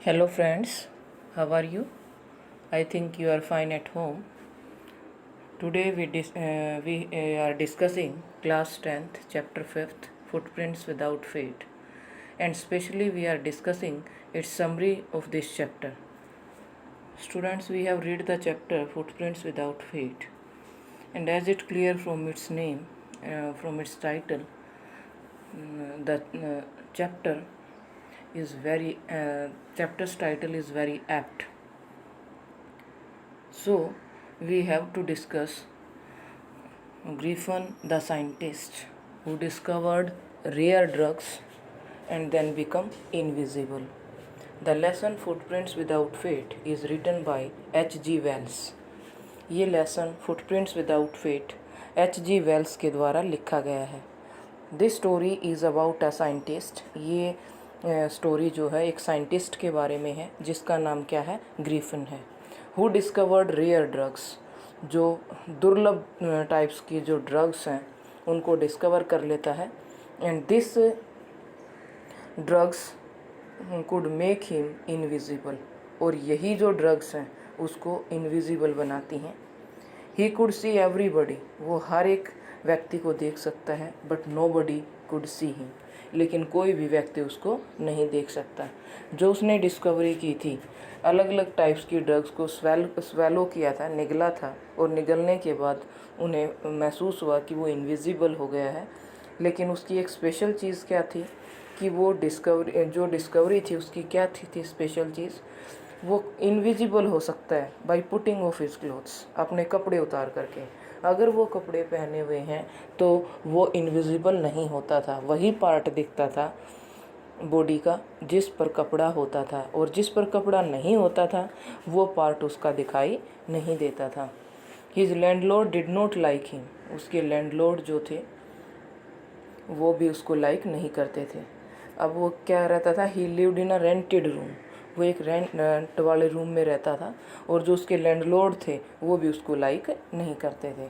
Hello friends, how are you? I think you are fine at home. Today we are discussing class 10th chapter 5th Footprints Without Fate, and especially we are discussing its summary of this chapter. Students, we have read the chapter Footprints Without Fate, and as it clear from its name, from its title, the chapter is very chapter's title is very apt. So we have to discuss Griffin the scientist who discovered rare drugs and then become invisible. The lesson Footprints Without Fate is written by H.G. Wells. ये lesson footprints without feet H.G. Wells के द्वारा लिखा गया है. This story is about a scientist. ये story जो है एक साइंटिस्ट के बारे में है जिसका नाम क्या है, ग्रिफिन है. हु डिस्कवर्ड रेयर ड्रग्स, जो दुर्लभ टाइप्स की जो ड्रग्स हैं उनको डिस्कवर कर लेता है. And this drugs could make him invisible, और यही जो ड्रग्स हैं उसको इनविजिबल बनाती हैं. ही कुड सी एवरीबडी, वो हर एक व्यक्ति को देख सकता है. But nobody could see him, लेकिन कोई भी व्यक्ति उसको नहीं देख सकता. जो उसने डिस्कवरी की थी, अलग अलग टाइप्स की ड्रग्स को स्वेलो किया था, निगला था, और निगलने के बाद उन्हें महसूस हुआ कि वो इनविजिबल हो गया है. लेकिन उसकी एक स्पेशल चीज़ क्या थी कि वो डिस्कवरी थी उसकी क्या थी स्पेशल चीज़, वो इनविजिबल हो सकता है by putting of his clothes, अपने कपड़े उतार करके. अगर वो कपड़े पहने हुए हैं तो वो इनविजिबल नहीं होता था. वही पार्ट दिखता था बॉडी का जिस पर कपड़ा होता था, और जिस पर कपड़ा नहीं होता था वो पार्ट उसका दिखाई नहीं देता था. His landlord did not like him, उसके लैंडलॉर्ड जो थे वो भी उसको लाइक नहीं करते थे. अब वो क्या रहता था, ही lived in a rented room, वो एक रेंट वाले रूम में रहता था, और जो उसके लैंडलॉर्ड थे वो भी उसको लाइक नहीं करते थे.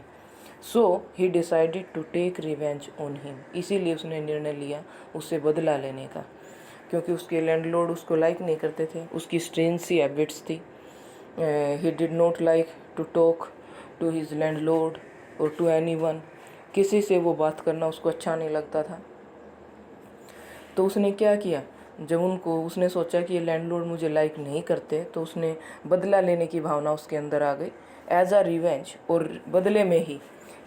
So he decided to take revenge on him, इसीलिए उसने निर्णय लिया उससे बदला लेने का, क्योंकि उसके लैंडलॉर्ड उसको लाइक नहीं करते थे. उसकी स्ट्रेंज सी हैबिट्स थी. He did not like to talk to his landlord और टू एनीवन, किसी से वो बात करना उसको अच्छा नहीं लगता था. तो उसने क्या किया, जब उसने सोचा कि ये लैंडलॉर्ड मुझे लाइक नहीं करते, तो उसने बदला लेने की भावना उसके अंदर आ गई. एज अ रिवेंज, और बदले में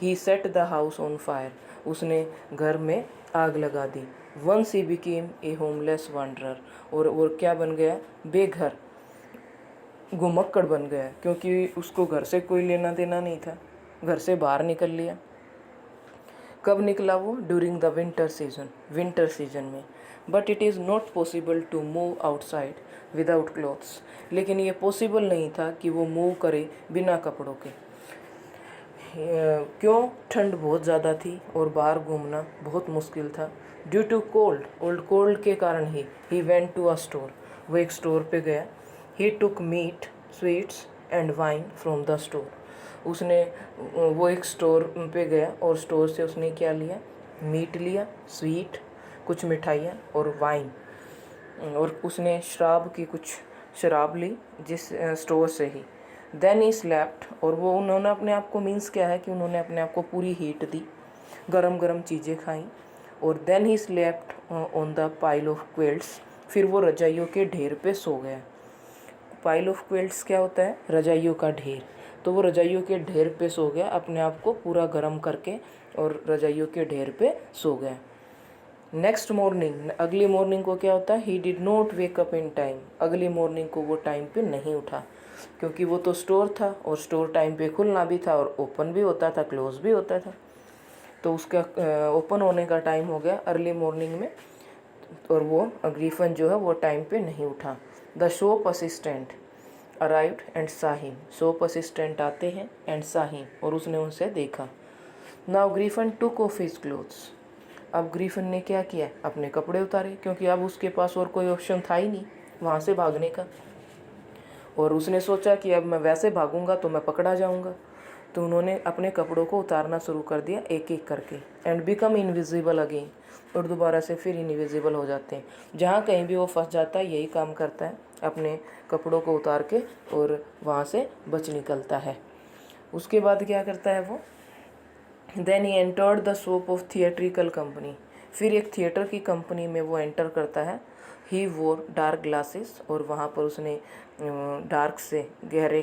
he set the house on fire, उसने घर में आग लगा दी. Once he became a homeless wanderer, और क्या बन गया, बेघर घुमक्कड़ बन गया, क्योंकि उसको घर से कोई लेना देना नहीं था. घर से बाहर निकल लिया. कब निकला वो, ड्यूरिंग द विंटर सीजन में. But it is not possible to move outside without clothes, लेकिन ये पॉसिबल नहीं था कि वो मूव करे बिना कपड़ों के. क्यों, ठंड बहुत ज़्यादा थी और बाहर घूमना बहुत मुश्किल था. ड्यू टू कोल्ड के कारण he went to a store, वो एक स्टोर पे गया. He took meat, sweets and wine from the store, उसने वो एक स्टोर पे गया और स्टोर से उसने क्या लिया, मीट लिया, स्वीट कुछ मिठाइयाँ और वाइन, और उसने कुछ शराब ली जिस स्टोर से ही. देन ही स्लेप्ट, और वो उन्होंने अपने आप को मीन्स क्या है कि उन्होंने अपने आप को पूरी हीट दी, गरम गरम चीज़ें खाई. और then he slept on the pile of quilts, फिर वो रजाइयों के ढेर पे सो गया. पाइल ऑफ क्विल्ट्स क्या होता है, रजाइयों का ढेर. तो वो रजाइयों के ढेर पे सो गया, अपने आप को पूरा गर्म करके, और रजाइयों के ढेर पे सो गया. नेक्स्ट मॉर्निंग, अगली मॉर्निंग को क्या होता है, ही did not wake up in time, अगली मॉर्निंग को वो टाइम पे नहीं उठा, क्योंकि वो तो स्टोर था और स्टोर टाइम पे खुलना भी था और ओपन भी होता था, क्लोज भी होता था. तो उसका ओपन होने का टाइम हो गया अर्ली मॉर्निंग में, और वो ग्रीफन जो है वो टाइम पे नहीं उठा. The shop assistant arrived and saw him, shop assistant आते हैं एंड saw him, और उसने उनसे देखा. Now Griffin took off his clothes, अब ग्रीफन ने क्या किया, अपने कपड़े उतारे, क्योंकि अब उसके पास और कोई ऑप्शन था ही नहीं वहाँ से भागने का. और उसने सोचा कि अब मैं वैसे भागूंगा तो मैं पकड़ा जाऊंगा, तो उन्होंने अपने कपड़ों को उतारना शुरू कर दिया एक एक करके, एंड बिकम इनविजिबल अगेन, और दोबारा से फिर इनविजिबल हो जाते हैं। जहाँ कहीं भी वो फंस जाता है यही काम करता है, अपने कपड़ों को उतार के और वहाँ से बच निकलता है। उसके बाद क्या करता है वो, then he entered the shop of theatrical company, फिर एक थिएटर की कंपनी में वो एंटर करता है। ही वोर डार्क ग्लासेस, और वहाँ पर उसने डार्क से गहरे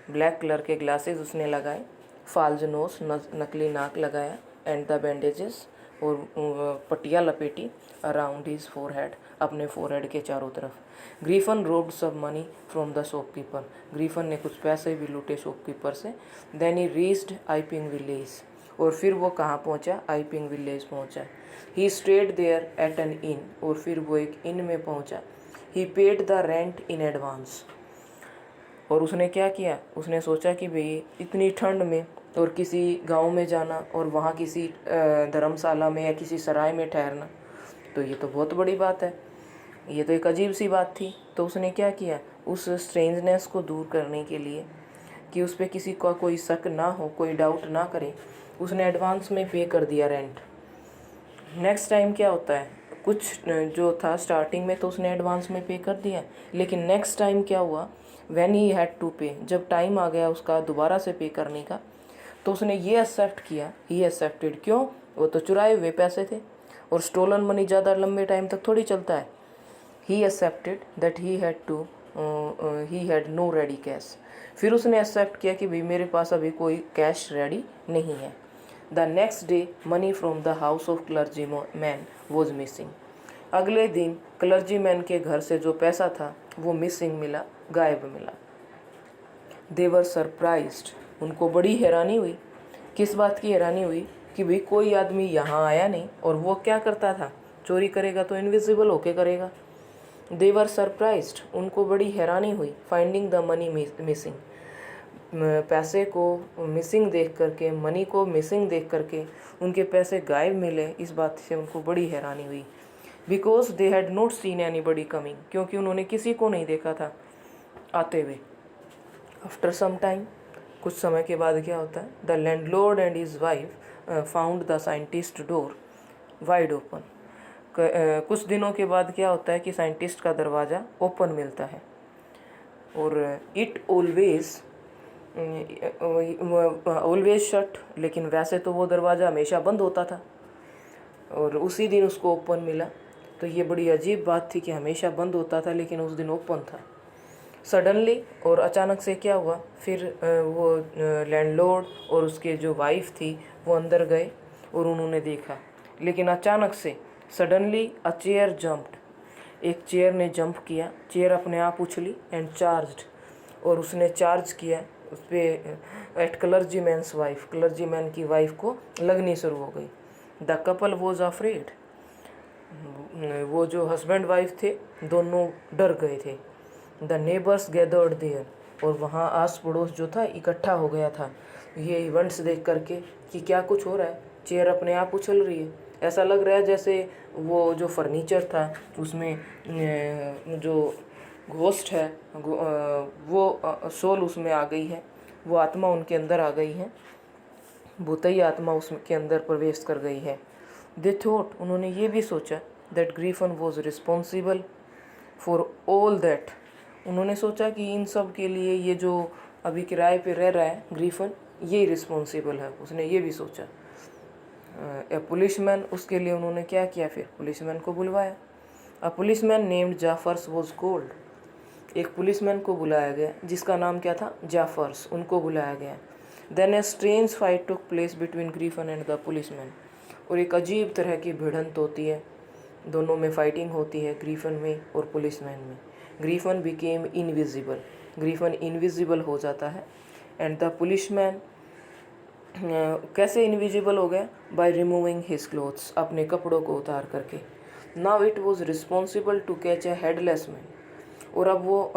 ब्लैक कलर के ग्लासेस उसने लगाए। फाल्ज नोस, नकली नाक लगाया। एंड द बैंडेजेस, और पट्टियाँ लपेटी अराउंड हिज फोरहेड, अपने फोरहेड के चारों तरफ। ग्रीफन रोब्ड सब money from the shopkeeper, Griffin ने कुछ पैसे भी लूटे शॉपकीपर से। Then he reached Iping village, और फिर वो कहाँ पहुँचा, आइपिंग विलेज पहुँचा। He stayed there at an inn, और फिर वो एक इन में पहुँचा। He paid the rent in advance, और उसने क्या किया, उसने सोचा कि भाई इतनी ठंड में और किसी गांव में जाना और वहाँ किसी धर्मशाला में या किसी सराय में ठहरना, तो ये तो बहुत बड़ी बात है, ये तो एक अजीब सी बात थी। तो उसने क्या किया, उस स्ट्रेंजनेस को दूर करने के लिए कि उस पर किसी का कोई शक ना हो, कोई डाउट ना करे, उसने एडवांस में पे कर दिया रेंट। नेक्स्ट टाइम क्या होता है, कुछ जो था स्टार्टिंग में तो उसने एडवांस में पे कर दिया, लेकिन नेक्स्ट टाइम क्या हुआ, व्हेन ही हैड टू पे, जब टाइम आ गया उसका दोबारा से पे करने का, तो उसने ये एक्सेप्ट किया, ही एक्सेप्टेड, क्यों, वो तो चुराए हुए पैसे थे और स्टोलन मनी ज़्यादा लंबे टाइम तक थोड़ी चलता है। He accepted that he had no ready cash, फिर उसने एक्सेप्ट किया कि भाई मेरे पास अभी कोई कैश रेडी नहीं है। The next day money from the house of clergy man was missing, अगले दिन क्लर्जी मैन के घर से जो पैसा था वो मिसिंग मिला, गायब मिला। दे वर सरप्राइज्ड, उनको बड़ी हैरानी हुई। किस बात की हैरानी हुई कि भाई कोई आदमी यहाँ आया नहीं, और वो क्या करता था, चोरी करेगा तो इनविजिबल होके करेगा। दे वर सरप्राइज्ड, उनको बड़ी हैरानी हुई। फाइंडिंग द मनी मिसिंग, पैसे को मिसिंग देख करके, मनी को मिसिंग देख करके उनके पैसे गायब मिले, इस बात से उनको बड़ी हैरानी हुई। Because they had not seen anybody coming, क्योंकि उन्होंने किसी को नहीं देखा था आते हुए। आफ्टर सम टाइम, कुछ समय के बाद क्या होता है, the landlord and his wife found the scientist door wide open, कुछ दिनों के बाद क्या होता है कि साइंटिस्ट का दरवाज़ा ओपन मिलता है, और इट ऑलवेज शट, लेकिन वैसे तो वो दरवाज़ा हमेशा बंद होता था, और उसी दिन उसको ओपन मिला। तो ये बड़ी अजीब बात थी कि हमेशा बंद होता था लेकिन उस दिन ओपन था। सडनली, और अचानक से क्या हुआ, फिर वो लैंडलॉर्ड और उसके जो वाइफ थी वो अंदर गए और उन्होंने देखा, लेकिन अचानक से सडनली अ चेयर जंप्ड, एक चेयर ने जंप किया, चेयर अपने आप उछली एंड चार्ज्ड, और उसने चार्ज किया उस पर at clergyman's wife, clergyman की वाइफ को लगनी शुरू हो गई। द कपल वॉज अफ्रेड, वो जो हस्बैंड वाइफ थे दोनों डर गए थे। द नेबर्स गैदर्ड देयर, और वहाँ आस पड़ोस जो था इकट्ठा हो गया था ये इवेंट्स देख करके कि क्या कुछ हो रहा है, चेयर अपने आप उछल रही है, ऐसा लग रहा है जैसे वो जो फर्नीचर था उसमें जो घोस्ट है वो सोल उसमें आ गई है, वो आत्मा उनके अंदर आ गई है, भूतई आत्मा उसके अंदर प्रवेश कर गई है। दे थॉट, उन्होंने ये भी सोचा, that Griffin was responsible for all that, उन्होंने सोचा कि इन सब के लिए ये जो अभी किराए पे रह रहा है ग्रीफन, ये रिस्पॉन्सिबल है, उसने ये भी सोचा। ए पुलिसमैन, उसके लिए उन्होंने क्या किया, फिर पुलिसमैन को बुलवाया। A policeman named Jaffers was called, एक पुलिसमैन को बुलाया गया जिसका नाम क्या था, जाफर्स, उनको बुलाया गया। Then a strange fight took place between Griffin and the policeman, और एक अजीब तरह की भिड़ंत होती है, दोनों में फाइटिंग होती है, ग्रीफन में और पुलिसमैन में। Griffin became invisible, Griffin invisible हो जाता है, एंड द पुलिसमैन कैसे इनविजिबल हो गया, बाय रिमूविंग हिज क्लोथ्स, अपने कपड़ों को उतार करके। Now it was responsible to catch a headless man, और अब वो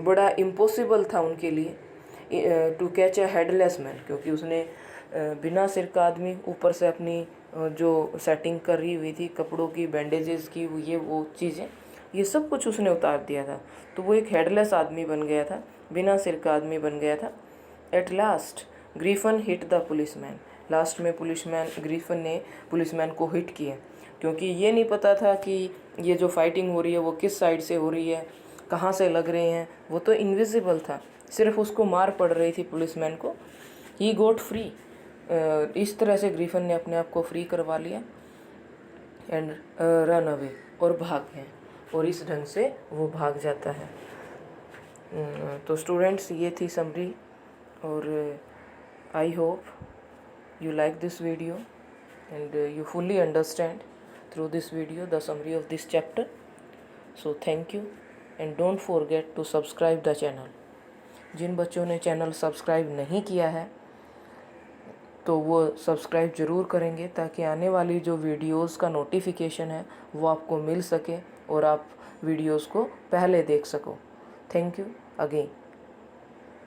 बड़ा इम्पॉसिबल था उनके लिए to catch a headless man, क्योंकि उसने बिना सिर का आदमी, ऊपर से अपनी जो सेटिंग करी हुई थी कपड़ों की, बैंडेजेस की, वो चीज़ें, ये सब कुछ उसने उतार दिया था, तो वो एक हेडलेस आदमी बन गया था, बिना सिर का आदमी बन गया था। At last Griffin hit the policeman. Last में ग्रीफन ने पुलिसमैन को हिट किया, क्योंकि ये नहीं पता था कि ये जो फाइटिंग हो रही है वो किस साइड से हो रही है, कहाँ से लग रहे हैं। वो तो इनविजिबल था, सिर्फ उसको मार पड़ रही थी पुलिसमैन को। ही गोट फ्री। इस तरह से ग्रीफन ने अपने आप को फ्री करवा लिया एंड रन अवे, और भाग गए। और इस ढंग से वो भाग जाता है। तो स्टूडेंट्स, ये थी समरी, और I hope you like this video and you fully understand through this video the summary of this chapter. So thank you and don't forget to subscribe the channel. जिन बच्चों ने चैनल सब्सक्राइब नहीं किया है तो वो subscribe ज़रूर करेंगे, ताकि आने वाली जो वीडियोस का नोटिफिकेशन है वो आपको मिल सके और आप वीडियोस को पहले देख सको। Thank you again.